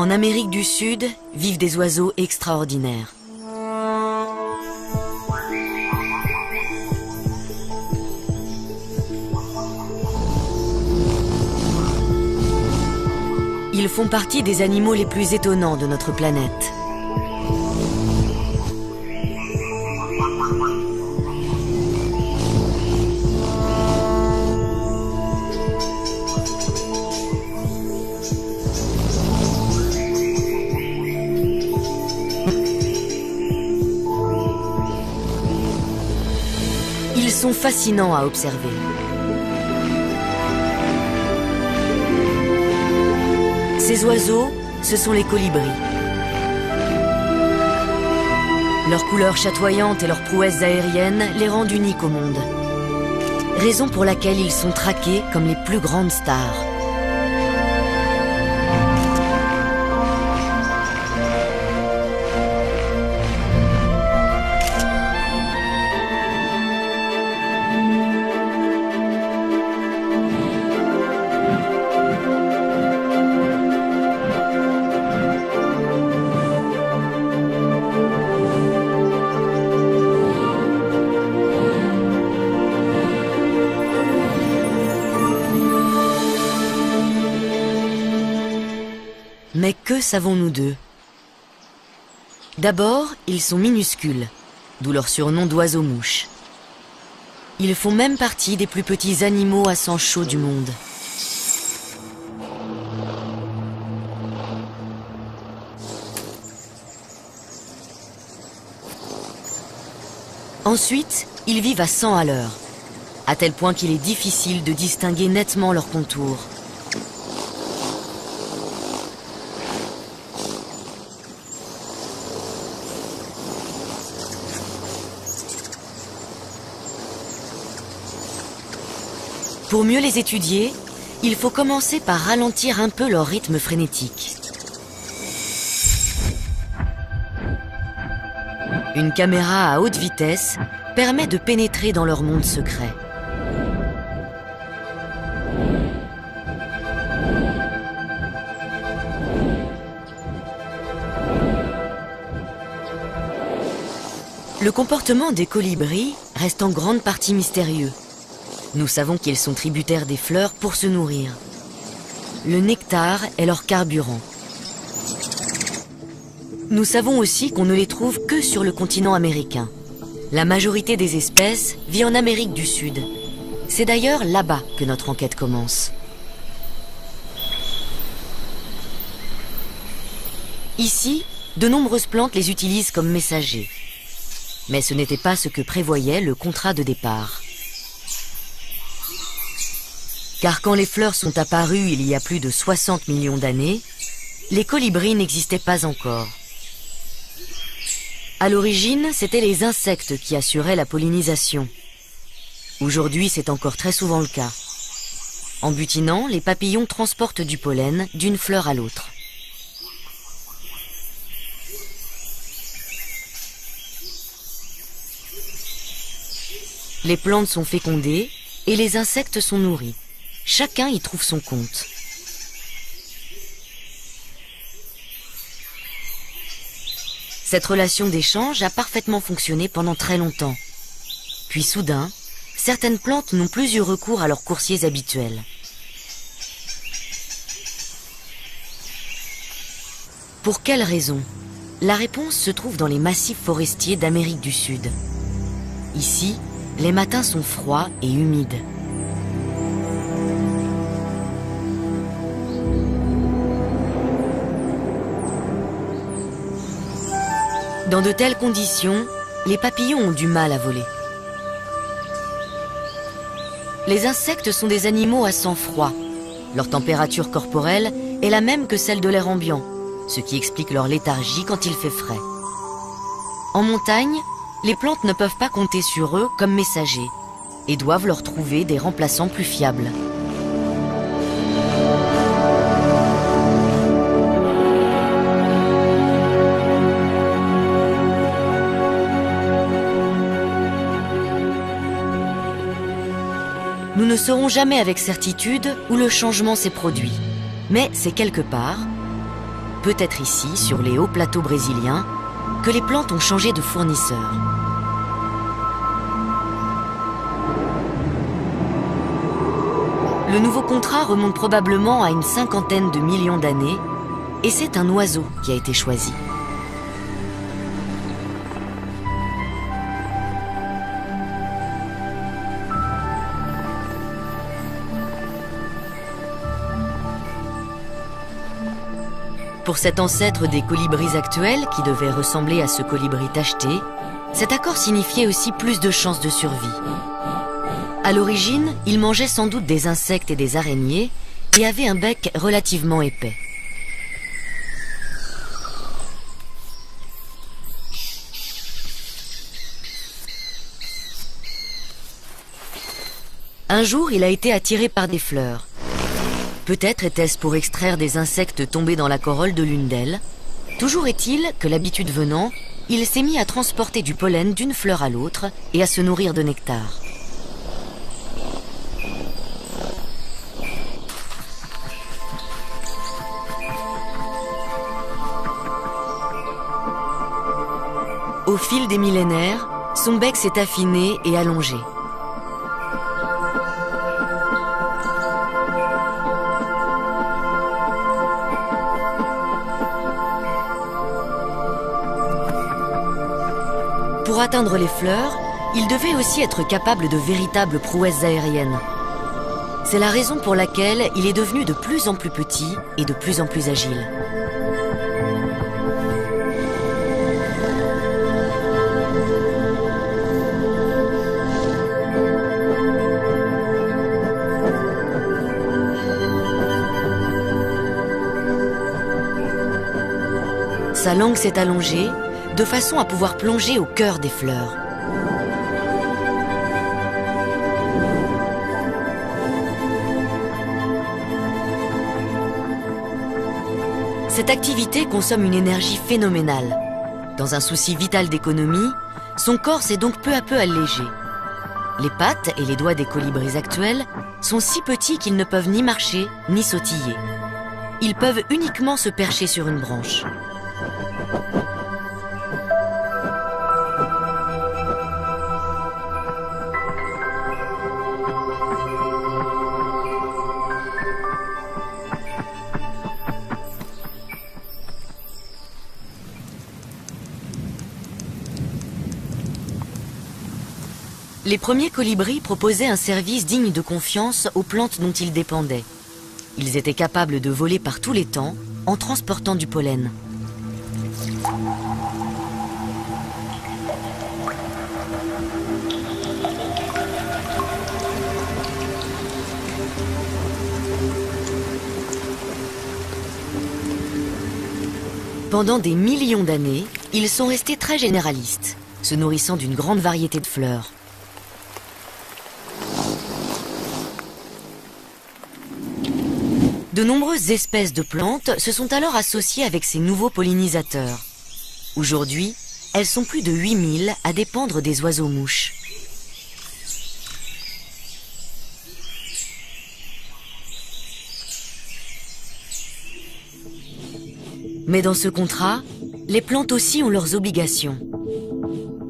En Amérique du Sud vivent des oiseaux extraordinaires. Ils font partie des animaux les plus étonnants de notre planète. Ils sont fascinants à observer. Ces oiseaux, ce sont les colibris. Leur couleur chatoyante et leurs prouesses aériennes les rendent uniques au monde. Raison pour laquelle ils sont traqués comme les plus grandes stars. Mais que savons-nous d'eux? D'abord, ils sont minuscules, d'où leur surnom d'oiseaux-mouches. Ils font même partie des plus petits animaux à sang chaud du monde. Ensuite, ils vivent à 100 à l'heure, à tel point qu'il est difficile de distinguer nettement leurs contours. Pour mieux les étudier, il faut commencer par ralentir un peu leur rythme frénétique. Une caméra à haute vitesse permet de pénétrer dans leur monde secret. Le comportement des colibris reste en grande partie mystérieux. Nous savons qu'ils sont tributaires des fleurs pour se nourrir. Le nectar est leur carburant. Nous savons aussi qu'on ne les trouve que sur le continent américain. La majorité des espèces vit en Amérique du Sud. C'est d'ailleurs là-bas que notre enquête commence. Ici, de nombreuses plantes les utilisent comme messagers. Mais ce n'était pas ce que prévoyait le contrat de départ. Car quand les fleurs sont apparues il y a plus de 60 millions d'années, les colibris n'existaient pas encore. À l'origine, c'étaient les insectes qui assuraient la pollinisation. Aujourd'hui, c'est encore très souvent le cas. En butinant, les papillons transportent du pollen d'une fleur à l'autre. Les plantes sont fécondées et les insectes sont nourris. Chacun y trouve son compte. Cette relation d'échange a parfaitement fonctionné pendant très longtemps. Puis soudain, certaines plantes n'ont plus eu recours à leurs coursiers habituels. Pour quelle raison? La réponse se trouve dans les massifs forestiers d'Amérique du Sud. Ici, les matins sont froids et humides. Dans de telles conditions, les papillons ont du mal à voler. Les insectes sont des animaux à sang froid. Leur température corporelle est la même que celle de l'air ambiant, ce qui explique leur léthargie quand il fait frais. En montagne, les plantes ne peuvent pas compter sur eux comme messagers et doivent leur trouver des remplaçants plus fiables. Nous ne saurons jamais avec certitude où le changement s'est produit, mais c'est quelque part, peut-être ici, sur les hauts plateaux brésiliens, que les plantes ont changé de fournisseur. Le nouveau contrat remonte probablement à une 50aine de millions d'années, et c'est un oiseau qui a été choisi. Pour cet ancêtre des colibris actuels, qui devait ressembler à ce colibri tacheté, cet accord signifiait aussi plus de chances de survie. À l'origine, il mangeait sans doute des insectes et des araignées et avait un bec relativement épais. Un jour, il a été attiré par des fleurs. Peut-être était-ce pour extraire des insectes tombés dans la corolle de l'une d'elles. Toujours est-il que, l'habitude venant, il s'est mis à transporter du pollen d'une fleur à l'autre et à se nourrir de nectar. Au fil des millénaires, son bec s'est affiné et allongé. Pour atteindre les fleurs, il devait aussi être capable de véritables prouesses aériennes. C'est la raison pour laquelle il est devenu de plus en plus petit et de plus en plus agile. Sa langue s'est allongée, de façon à pouvoir plonger au cœur des fleurs. Cette activité consomme une énergie phénoménale. Dans un souci vital d'économie, son corps s'est donc peu à peu allégé. Les pattes et les doigts des colibris actuels sont si petits qu'ils ne peuvent ni marcher ni sautiller. Ils peuvent uniquement se percher sur une branche. Les premiers colibris proposaient un service digne de confiance aux plantes dont ils dépendaient. Ils étaient capables de voler par tous les temps en transportant du pollen. Pendant des millions d'années, ils sont restés très généralistes, se nourrissant d'une grande variété de fleurs. De nombreuses espèces de plantes se sont alors associées avec ces nouveaux pollinisateurs. Aujourd'hui, elles sont plus de 8000 à dépendre des oiseaux-mouches. Mais dans ce contrat, les plantes aussi ont leurs obligations.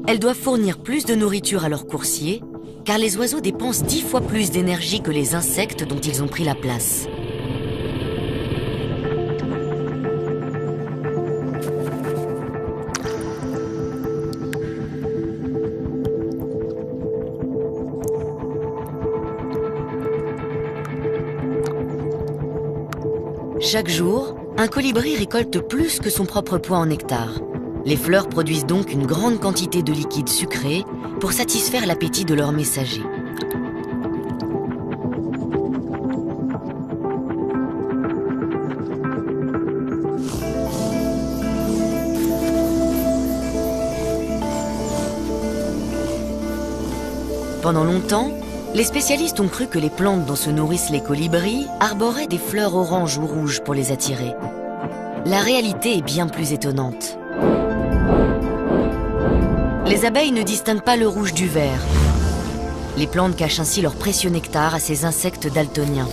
Elles doivent fournir plus de nourriture à leurs coursiers, car les oiseaux dépensent 10 fois plus d'énergie que les insectes dont ils ont pris la place. Chaque jour, un colibri récolte plus que son propre poids en nectar. Les fleurs produisent donc une grande quantité de liquide sucré pour satisfaire l'appétit de leurs messagers. Pendant longtemps, les spécialistes ont cru que les plantes dont se nourrissent les colibris arboraient des fleurs oranges ou rouges pour les attirer. La réalité est bien plus étonnante. Les abeilles ne distinguent pas le rouge du vert. Les plantes cachent ainsi leur précieux nectar à ces insectes daltoniens.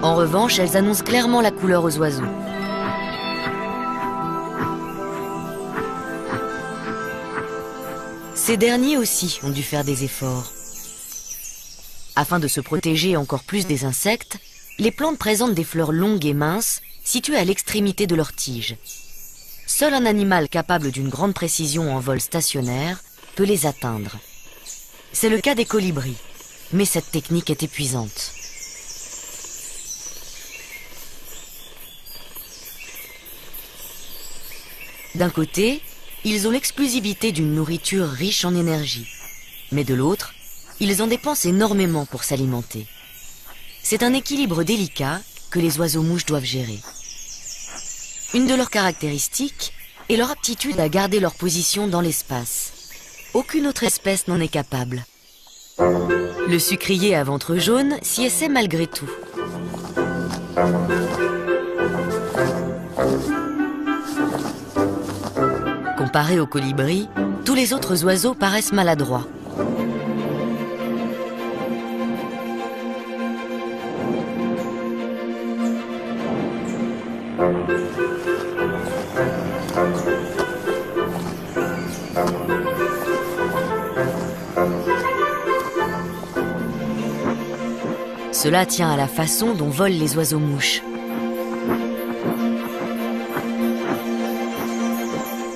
En revanche, elles annoncent clairement la couleur aux oiseaux. Ces derniers aussi ont dû faire des efforts. Afin de se protéger encore plus des insectes, les plantes présentent des fleurs longues et minces, situées à l'extrémité de leur tige. Seul un animal capable d'une grande précision en vol stationnaire peut les atteindre. C'est le cas des colibris, mais cette technique est épuisante. D'un côté, ils ont l'exclusivité d'une nourriture riche en énergie, mais de l'autre, ils en dépensent énormément pour s'alimenter. C'est un équilibre délicat que les oiseaux-mouches doivent gérer. Une de leurs caractéristiques est leur aptitude à garder leur position dans l'espace. Aucune autre espèce n'en est capable. Le sucrier à ventre jaune s'y essaie malgré tout. Comparé aux colibris, tous les autres oiseaux paraissent maladroits. Cela tient à la façon dont volent les oiseaux-mouches.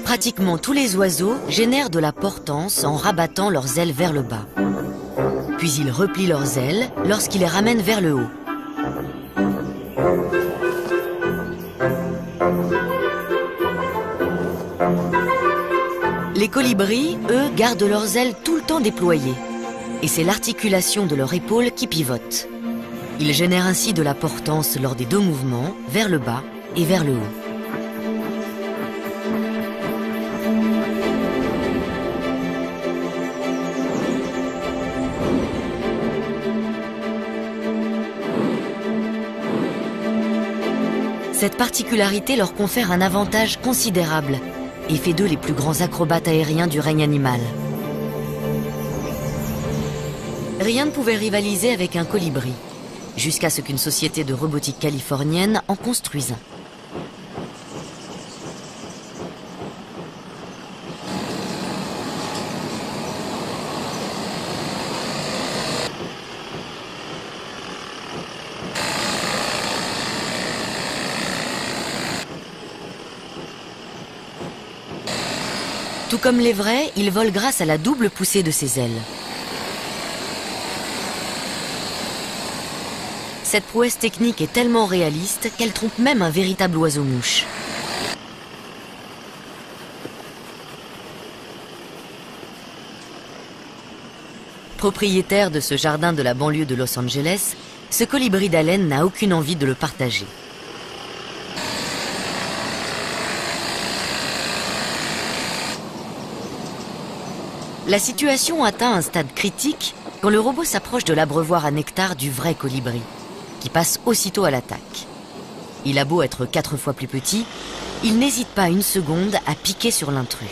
Pratiquement tous les oiseaux génèrent de la portance en rabattant leurs ailes vers le bas. Puis ils replient leurs ailes lorsqu'ils les ramènent vers le haut. Les colibris, eux, gardent leurs ailes tout le temps déployées. Et c'est l'articulation de leur épaule qui pivote. Ils génèrent ainsi de la portance lors des deux mouvements, vers le bas et vers le haut. Cette particularité leur confère un avantage considérable et fait d'eux les plus grands acrobates aériens du règne animal. Rien ne pouvait rivaliser avec un colibri, jusqu'à ce qu'une société de robotique californienne en construise un. Tout comme les vrais, ils volent grâce à la double poussée de ses ailes. Cette prouesse technique est tellement réaliste qu'elle trompe même un véritable oiseau-mouche. Propriétaire de ce jardin de la banlieue de Los Angeles, ce colibri d'haleine n'a aucune envie de le partager. La situation atteint un stade critique quand le robot s'approche de l'abreuvoir à nectar du vrai colibri, qui passe aussitôt à l'attaque. Il a beau être 4 fois plus petit, il n'hésite pas une seconde à piquer sur l'intrus.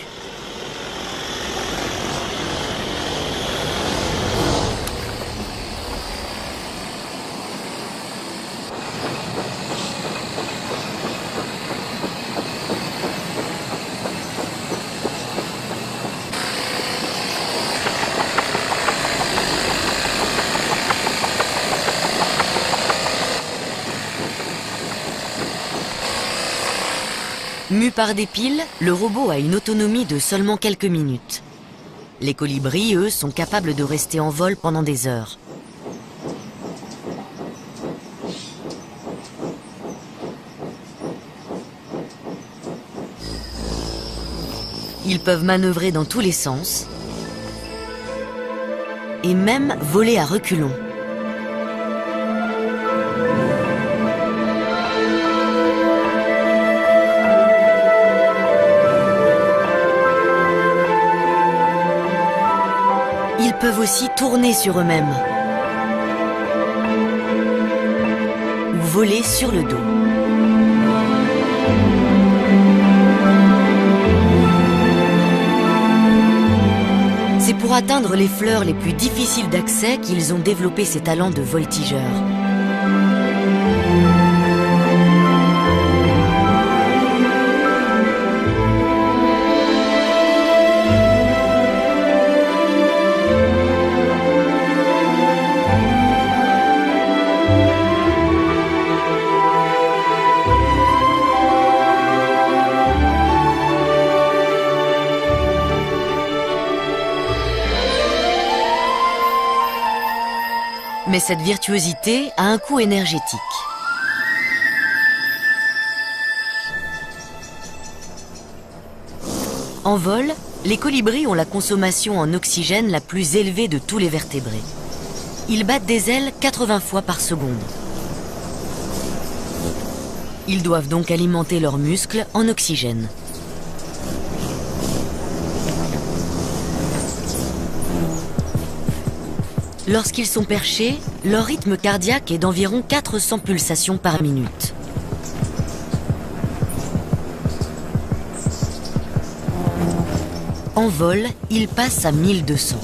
Mu par des piles, le robot a une autonomie de seulement quelques minutes. Les colibris, eux, sont capables de rester en vol pendant des heures. Ils peuvent manœuvrer dans tous les sens et même voler à reculons. Ils peuvent aussi tourner sur eux-mêmes ou voler sur le dos. C'est pour atteindre les fleurs les plus difficiles d'accès qu'ils ont développé ces talents de voltigeurs. Mais cette virtuosité a un coût énergétique. En vol, les colibris ont la consommation en oxygène la plus élevée de tous les vertébrés. Ils battent des ailes 80 fois par seconde. Ils doivent donc alimenter leurs muscles en oxygène. Lorsqu'ils sont perchés, leur rythme cardiaque est d'environ 400 pulsations par minute. En vol, ils passent à 1200.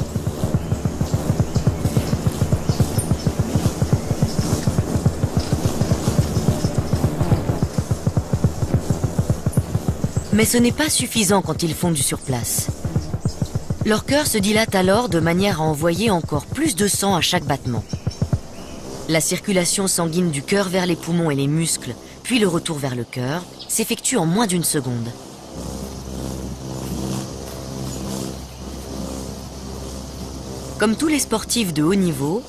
Mais ce n'est pas suffisant quand ils font du surplace. Leur cœur se dilate alors de manière à envoyer encore plus de sang à chaque battement. La circulation sanguine du cœur vers les poumons et les muscles, puis le retour vers le cœur, s'effectue en moins d'une seconde. Comme tous les sportifs de haut niveau,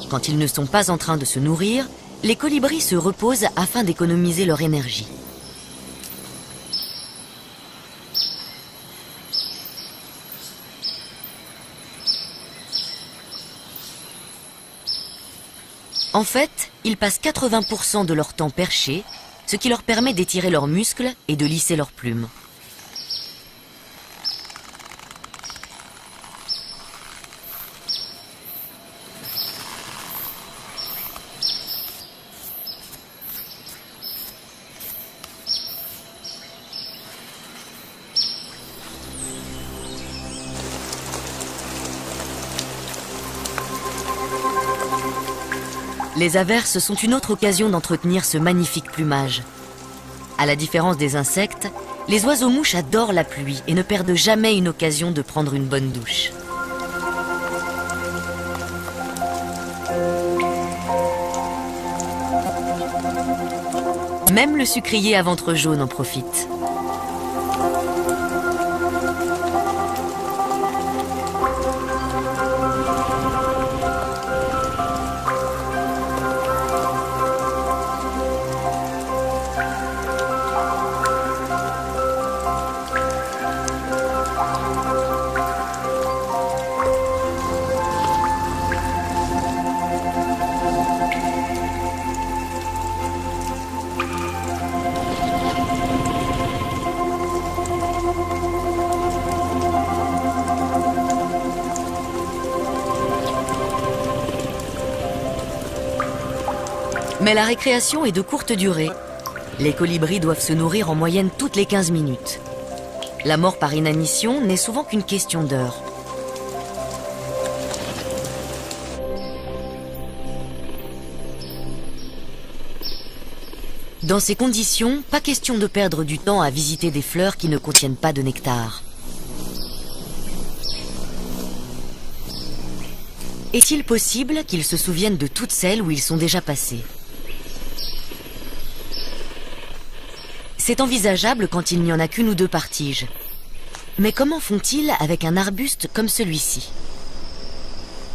quand ils ne sont pas en train de se nourrir, les colibris se reposent afin d'économiser leur énergie. En fait, ils passent 80% de leur temps perchés, ce qui leur permet d'étirer leurs muscles et de lisser leurs plumes. Les averses sont une autre occasion d'entretenir ce magnifique plumage. À la différence des insectes, les oiseaux-mouches adorent la pluie et ne perdent jamais une occasion de prendre une bonne douche. Même le sucrier à ventre jaune en profite. Mais la récréation est de courte durée. Les colibris doivent se nourrir en moyenne toutes les 15 minutes. La mort par inanition n'est souvent qu'une question d'heures. Dans ces conditions, pas question de perdre du temps à visiter des fleurs qui ne contiennent pas de nectar. Est-il possible qu'ils se souviennent de toutes celles où ils sont déjà passés ? C'est envisageable quand il n'y en a qu'une ou deux par tige. Mais comment font-ils avec un arbuste comme celui-ci ?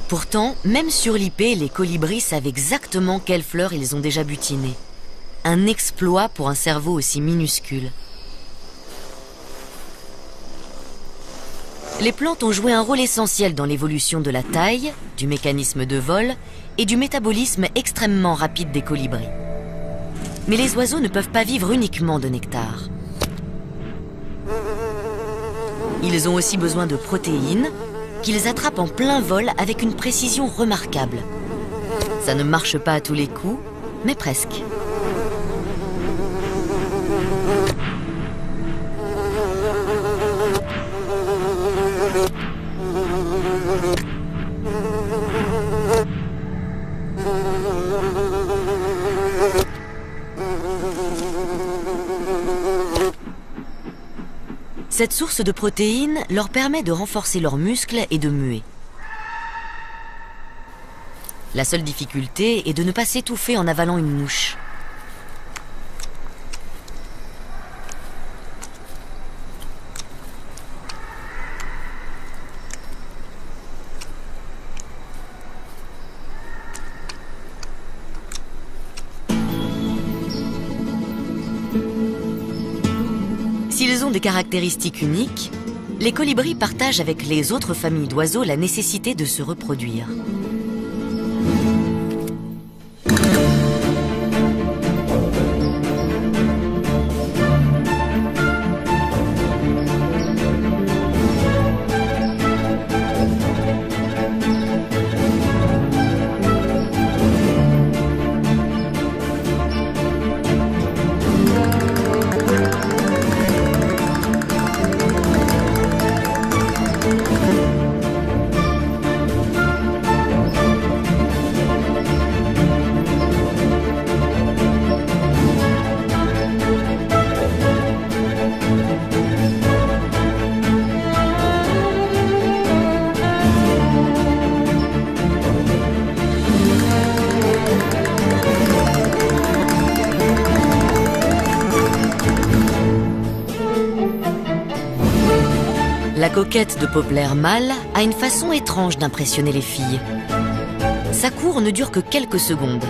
Pourtant, même surlippés, les colibris savent exactement quelles fleurs ils ont déjà butinées. Un exploit pour un cerveau aussi minuscule. Les plantes ont joué un rôle essentiel dans l'évolution de la taille, du mécanisme de vol et du métabolisme extrêmement rapide des colibris. Mais les oiseaux ne peuvent pas vivre uniquement de nectar. Ils ont aussi besoin de protéines qu'ils attrapent en plein vol avec une précision remarquable. Ça ne marche pas à tous les coups, mais presque. Cette source de protéines leur permet de renforcer leurs muscles et de muer. La seule difficulté est de ne pas s'étouffer en avalant une mouche. S'ils ont des caractéristiques uniques, les colibris partagent avec les autres familles d'oiseaux la nécessité de se reproduire. La coquette de Poplar mâle a une façon étrange d'impressionner les filles. Sa cour ne dure que quelques secondes.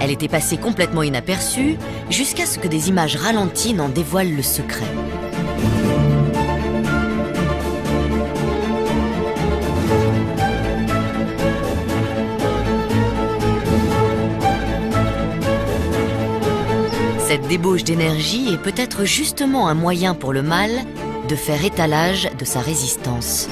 Elle était passée complètement inaperçue jusqu'à ce que des images ralenties n'en dévoilent le secret. Cette débauche d'énergie est peut-être justement un moyen pour le mâle de faire étalage de sa résistance.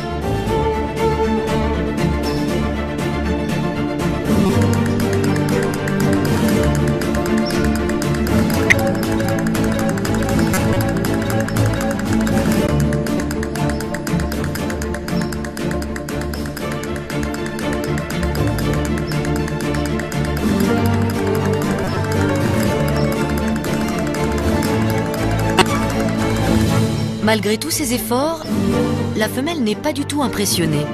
Malgré tous ses efforts, la femelle n'est pas du tout impressionnée.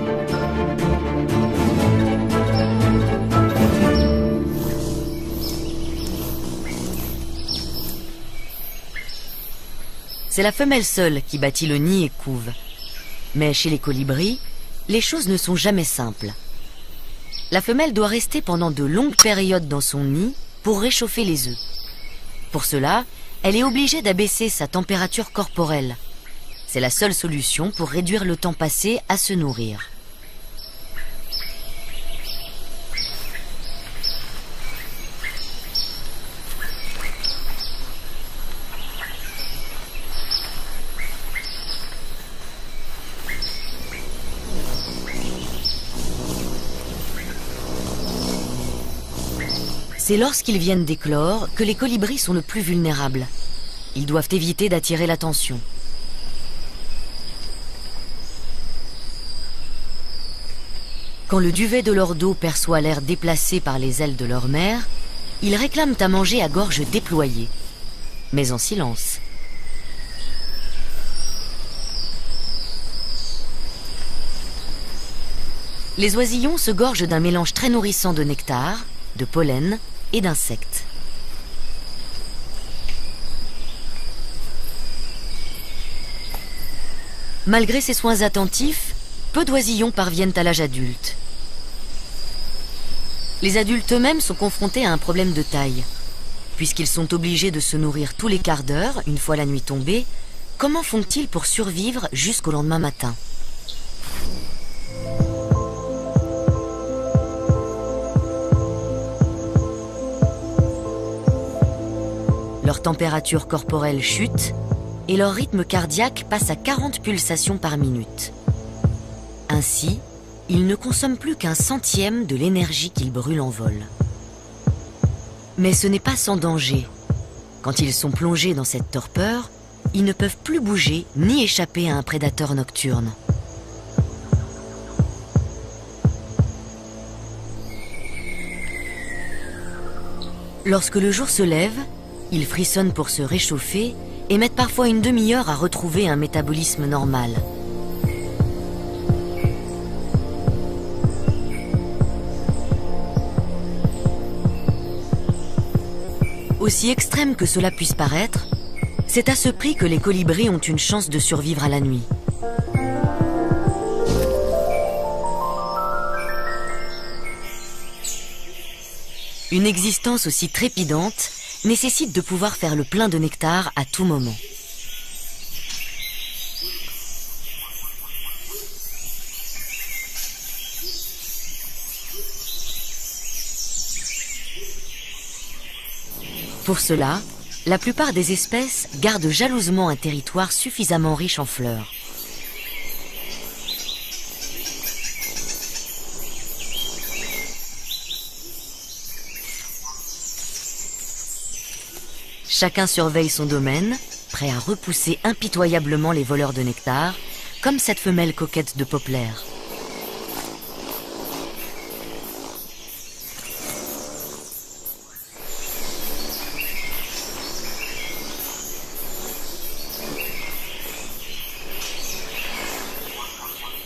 C'est la femelle seule qui bâtit le nid et couve. Mais chez les colibris, les choses ne sont jamais simples. La femelle doit rester pendant de longues périodes dans son nid pour réchauffer les œufs. Pour cela, elle est obligée d'abaisser sa température corporelle. C'est la seule solution pour réduire le temps passé à se nourrir. C'est lorsqu'ils viennent d'éclore que les colibris sont le plus vulnérables. Ils doivent éviter d'attirer l'attention. Quand le duvet de leur dos perçoit l'air déplacé par les ailes de leur mère, ils réclament à manger à gorge déployée, mais en silence. Les oisillons se gorgent d'un mélange très nourrissant de nectar, de pollen et d'insectes. Malgré ces soins attentifs, peu d'oisillons parviennent à l'âge adulte. Les adultes eux-mêmes sont confrontés à un problème de taille. Puisqu'ils sont obligés de se nourrir tous les quarts d'heure, une fois la nuit tombée, comment font-ils pour survivre jusqu'au lendemain matin ? Leur température corporelle chute et leur rythme cardiaque passe à 40 pulsations par minute. Ainsi, ils ne consomment plus qu'un centième de l'énergie qu'ils brûlent en vol. Mais ce n'est pas sans danger. Quand ils sont plongés dans cette torpeur, ils ne peuvent plus bouger ni échapper à un prédateur nocturne. Lorsque le jour se lève, ils frissonnent pour se réchauffer et mettent parfois une demi-heure à retrouver un métabolisme normal. Aussi extrême que cela puisse paraître, c'est à ce prix que les colibris ont une chance de survivre à la nuit. Une existence aussi trépidante nécessite de pouvoir faire le plein de nectar à tout moment. Pour cela, la plupart des espèces gardent jalousement un territoire suffisamment riche en fleurs. Chacun surveille son domaine, prêt à repousser impitoyablement les voleurs de nectar, comme cette femelle coquette de Poplar.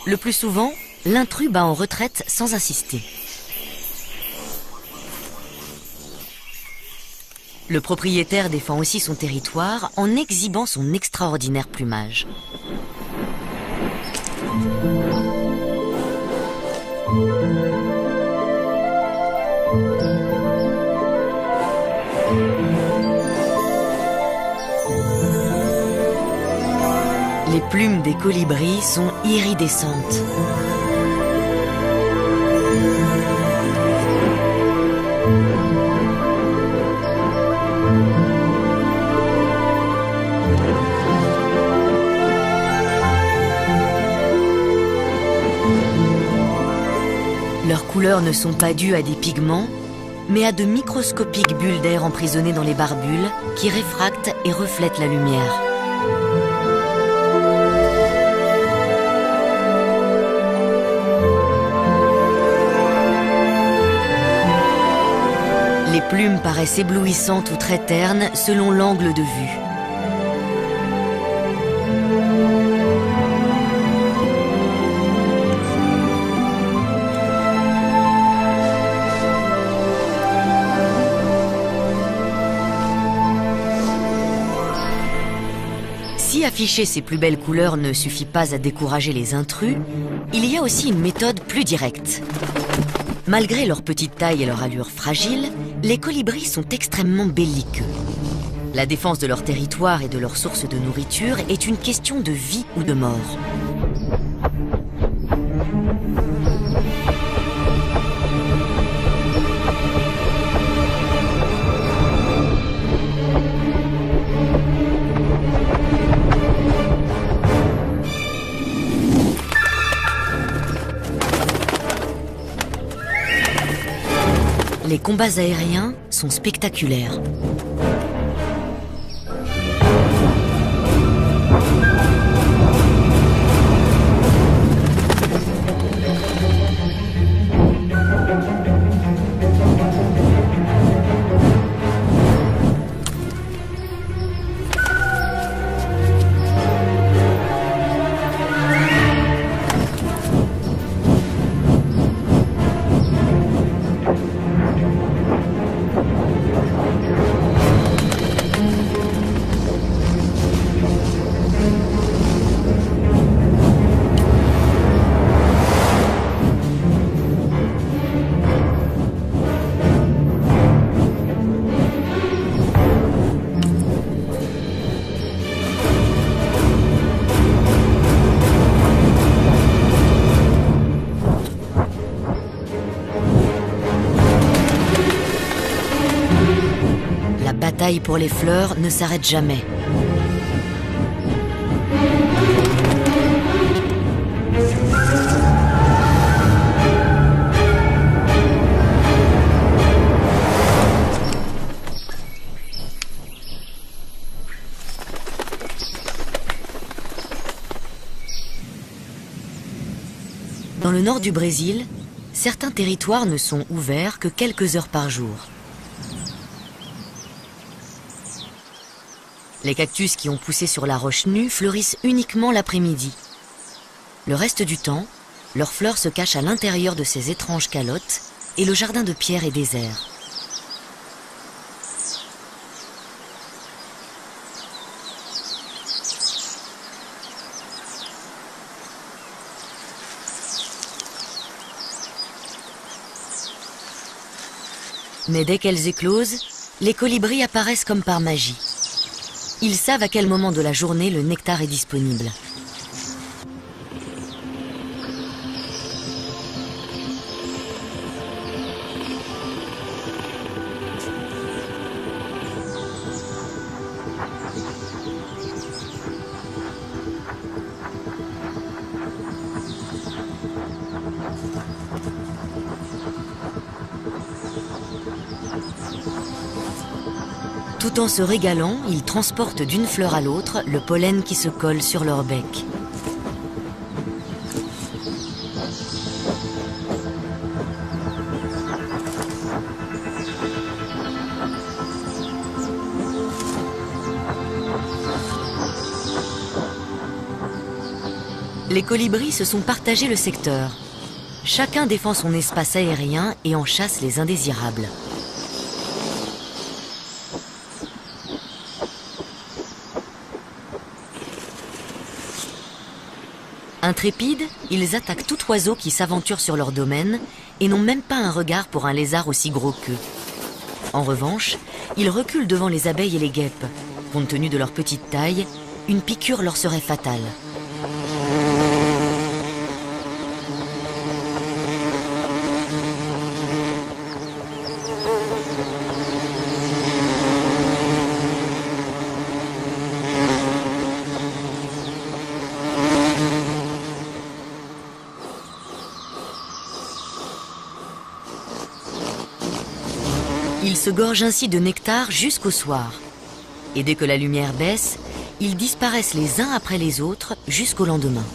Le plus souvent, l'intrus bat en retraite sans insister. Le propriétaire défend aussi son territoire en exhibant son extraordinaire plumage. Les plumes des colibris sont iridescentes. Leurs couleurs ne sont pas dues à des pigments, mais à de microscopiques bulles d'air emprisonnées dans les barbules qui réfractent et reflètent la lumière. Les plumes paraissent éblouissantes ou très ternes selon l'angle de vue. Si afficher ces plus belles couleurs ne suffit pas à décourager les intrus, il y a aussi une méthode plus directe. Malgré leur petite taille et leur allure fragile, les colibris sont extrêmement belliqueux. La défense de leur territoire et de leur source de nourriture est une question de vie ou de mort. Les combats aériens sont spectaculaires. La bataille pour les fleurs ne s'arrête jamais. Dans le nord du Brésil, certains territoires ne sont ouverts que quelques heures par jour. Les cactus qui ont poussé sur la roche nue fleurissent uniquement l'après-midi. Le reste du temps, leurs fleurs se cachent à l'intérieur de ces étranges calottes et le jardin de pierre est désert. Mais dès qu'elles éclosent, les colibris apparaissent comme par magie. Ils savent à quel moment de la journée le nectar est disponible. Tout en se régalant, ils transportent d'une fleur à l'autre le pollen qui se colle sur leur bec. Les colibris se sont partagés le secteur. Chacun défend son espace aérien et en chasse les indésirables. Intrépides, ils attaquent tout oiseau qui s'aventure sur leur domaine et n'ont même pas un regard pour un lézard aussi gros qu'eux. En revanche, ils reculent devant les abeilles et les guêpes. Compte tenu de leur petite taille, une piqûre leur serait fatale. Ils se gorgent ainsi de nectar jusqu'au soir. Et dès que la lumière baisse, ils disparaissent les uns après les autres jusqu'au lendemain.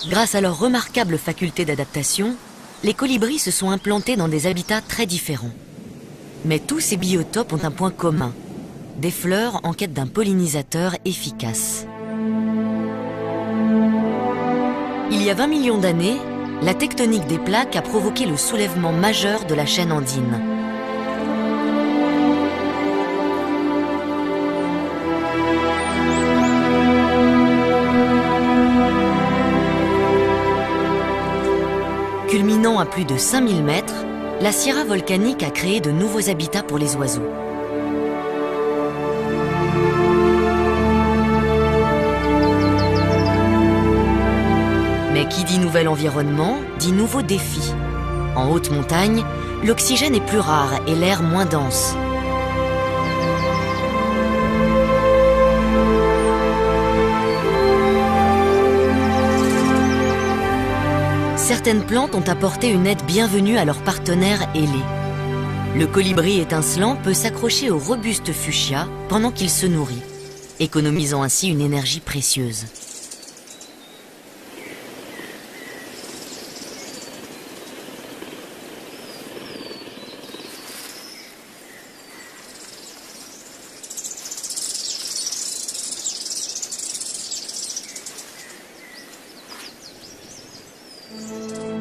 Grâce à leur remarquable faculté d'adaptation, les colibris se sont implantés dans des habitats très différents. Mais tous ces biotopes ont un point commun: des fleurs en quête d'un pollinisateur efficace. Il y a 20 millions d'années, la tectonique des plaques a provoqué le soulèvement majeur de la chaîne andine. Culminant à plus de 5000 mètres, la sierra volcanique a créé de nouveaux habitats pour les oiseaux. Mais qui dit nouvel environnement, dit nouveaux défis. En haute montagne, l'oxygène est plus rare et l'air moins dense. Certaines plantes ont apporté une aide bienvenue à leurs partenaires ailés. Le colibri étincelant peut s'accrocher au robuste fuchsia pendant qu'il se nourrit, économisant ainsi une énergie précieuse.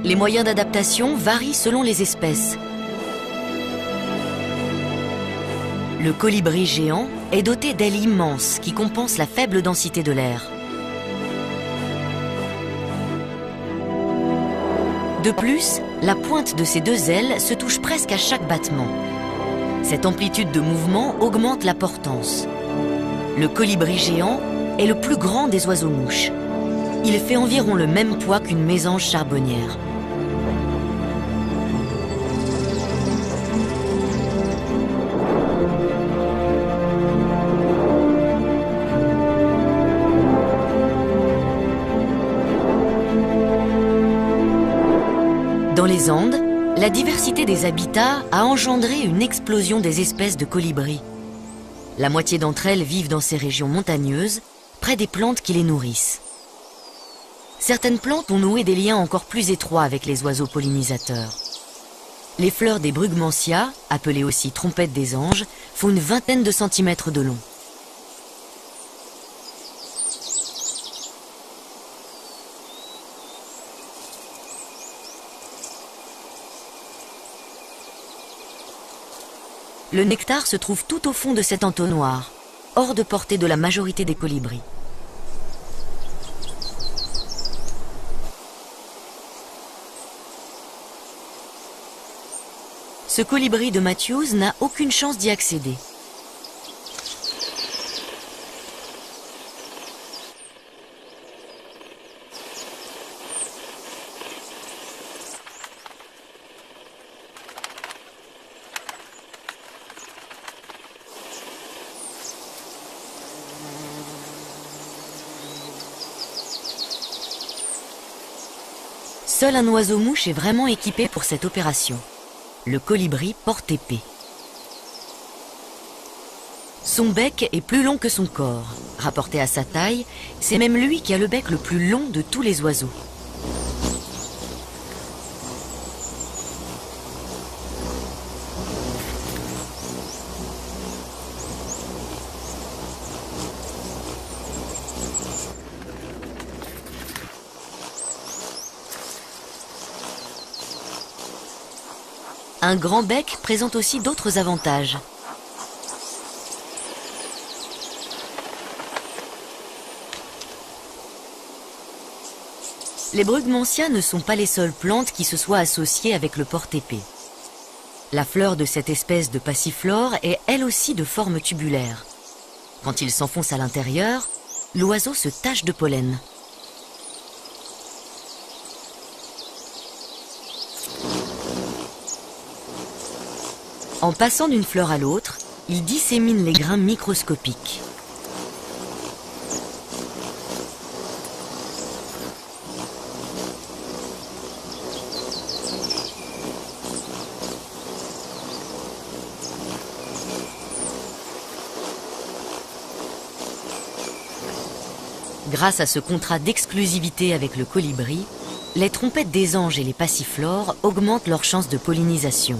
Les moyens d'adaptation varient selon les espèces. Le colibri géant est doté d'ailes immenses qui compensent la faible densité de l'air. De plus, la pointe de ses deux ailes se touche presque à chaque battement. Cette amplitude de mouvement augmente la portance. Le colibri géant est le plus grand des oiseaux-mouches. Il fait environ le même poids qu'une mésange charbonnière. Dans les Andes, la diversité des habitats a engendré une explosion des espèces de colibris. La moitié d'entre elles vivent dans ces régions montagneuses, près des plantes qui les nourrissent. Certaines plantes ont noué des liens encore plus étroits avec les oiseaux pollinisateurs. Les fleurs des brugmansia, appelées aussi trompettes des anges, font une vingtaine de centimètres de long. Le nectar se trouve tout au fond de cet entonnoir, hors de portée de la majorité des colibris. Ce colibri de Matthews n'a aucune chance d'y accéder. Seul un oiseau-mouche est vraiment équipé pour cette opération. Le colibri porte-épée. Son bec est plus long que son corps. Rapporté à sa taille, c'est même lui qui a le bec le plus long de tous les oiseaux. Un grand bec présente aussi d'autres avantages. Les brugmansias ne sont pas les seules plantes qui se soient associées avec le porte-épée. La fleur de cette espèce de passiflore est elle aussi de forme tubulaire. Quand il s'enfonce à l'intérieur, l'oiseau se tache de pollen. En passant d'une fleur à l'autre, il dissémine les grains microscopiques. Grâce à ce contrat d'exclusivité avec le colibri, les trompettes des anges et les passiflores augmentent leurs chances de pollinisation.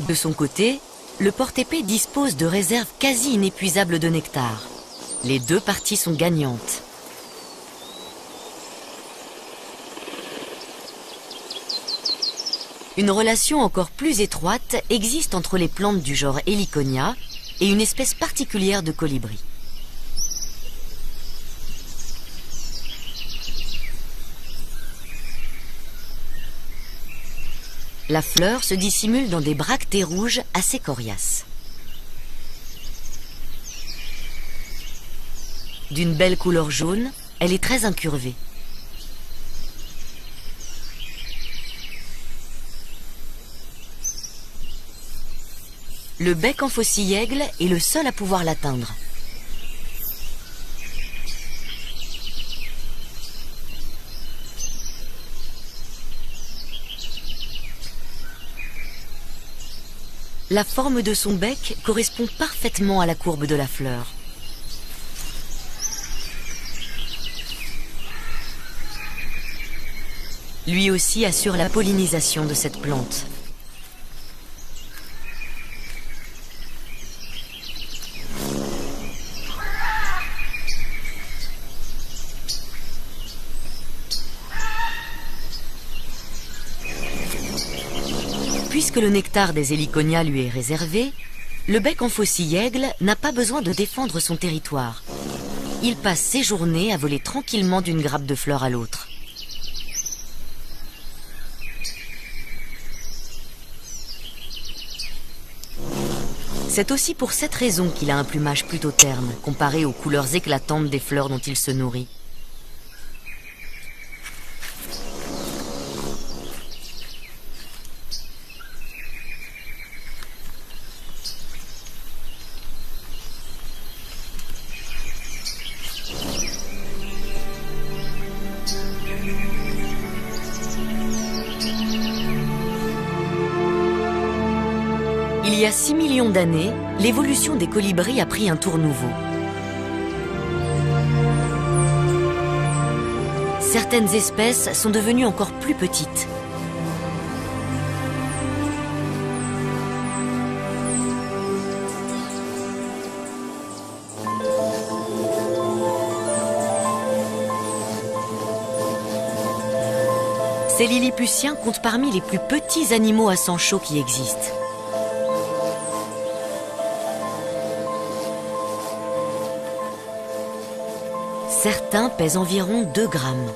De son côté, le porte-épée dispose de réserves quasi inépuisables de nectar. Les deux parties sont gagnantes. Une relation encore plus étroite existe entre les plantes du genre Heliconia et une espèce particulière de colibri. La fleur se dissimule dans des bractées rouges assez coriaces. D'une belle couleur jaune, elle est très incurvée. Le bec en faucille-aigle est le seul à pouvoir l'atteindre. La forme de son bec correspond parfaitement à la courbe de la fleur. Lui aussi assure la pollinisation de cette plante. Puisque le nectar des Heliconia lui est réservé, le bec en faucille-aigle n'a pas besoin de défendre son territoire. Il passe ses journées à voler tranquillement d'une grappe de fleurs à l'autre. C'est aussi pour cette raison qu'il a un plumage plutôt terne, comparé aux couleurs éclatantes des fleurs dont il se nourrit. Il y a 6 millions d'années, l'évolution des colibris a pris un tour nouveau. Certaines espèces sont devenues encore plus petites. Ces lilliputiens comptent parmi les plus petits animaux à sang chaud qui existent. Certains pèsent environ 2 grammes.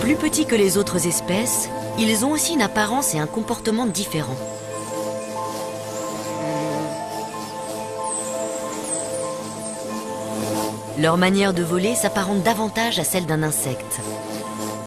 Plus petits que les autres espèces, Ils ont aussi une apparence et un comportement différents. Leur manière de voler s'apparente davantage à celle d'un insecte.